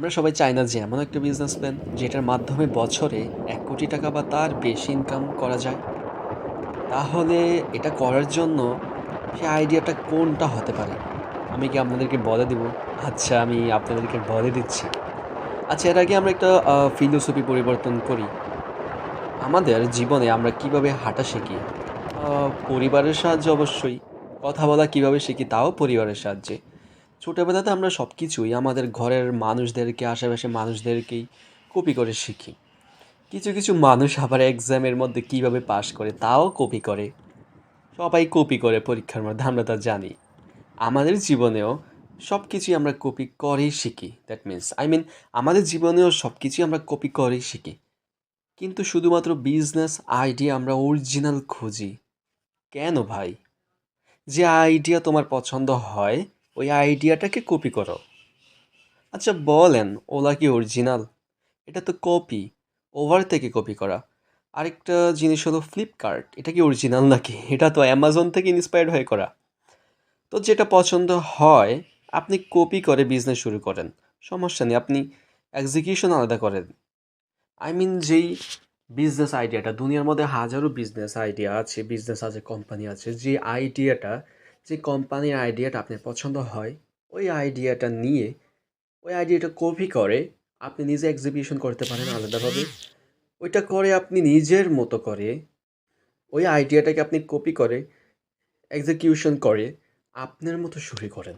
আমরা সবাই চাই না যে এমন একটা বিজনেস প্ল্যান যেটার মাধ্যমে বছরে ১,০০,০০,০০০ বা তার বেশি ইনকাম করা যায়। তাহলে এটা করার জন্য সেই আইডিয়াটা কোনটা হতে পারে? আমি কি আপনাদেরকে বলে দিব? আচ্ছা, আমি আপনাদেরকে বলে দিচ্ছি। আচ্ছা, এর আগে আমরা একটা ফিলোসফি পরিবর্তন করি। আমাদের জীবনে আমরা কিভাবে হাঁটা শিখি? আ পরিবারের সাহায্যে অবশ্যই। কথা বলা কিভাবে শিখি? তাও পরিবারের সাহায্যে। ছোটবেলাতে আমরা সবকিছুই আমাদের ঘরের মানুষদেরকে, আশেপাশের মানুষদেরকেই কপি করে শিখি। কিছু, কিছু মানুষ আবার এক্সামের মধ্যে কিভাবে পাস করে তাও কপি করে। সবাই কপি করে পরীক্ষার মধ্যে, আমরা তা জানি। আমাদের জীবনেও সবকিছুই আমরা কপি করেই শিখি। দ্যাট মিনস আমাদের জীবনেও সবকিছুই আমরা কপি করেই শিখি। কিন্তু শুধুমাত্র বিজনেস আইডিয়া আমরা অরিজিনাল খুঁজি। কেন ভাই? যে আইডিয়া তোমার পছন্দ হয়, ওই আইডিয়াটাকে কপি করো। আচ্ছা বলেন, ওলা কি অরিজিনাল? এটা তো কপি, ওভার থেকে কপি করা। আরেকটা জিনিস হলো ফ্লিপকার্ট, এটা কি অরিজিনাল নাকি? এটা তো অ্যামাজন থেকে ইন্সপায়ার্ড হয়ে করা। তো যেটা পছন্দ হয় আপনি কপি করে বিজনেস শুরু করেন, সমস্যা নেই। আপনি এক্সিকিউশন আলাদা করেন। যেই বিজনেস আইডিয়াটা, দুনিয়ার মধ্যে হাজারো বিজনেস আইডিয়া আছে, বিজনেস আছে, কোম্পানি আছে, যে আইডিয়াটা, যে কোম্পানির আইডিয়াটা আপনার পছন্দ হয়, ওই আইডিয়াটা নিয়ে, ওই আইডিয়াটা কপি করে আপনি নিজে এক্সিকিউশন করতে পারেন আলাদাভাবে। ওইটা করে আপনি নিজের মতো করে, ওই আইডিয়াটাকে আপনি কপি করে এক্সিকিউশন করে আপনার মতো শুরু করেন।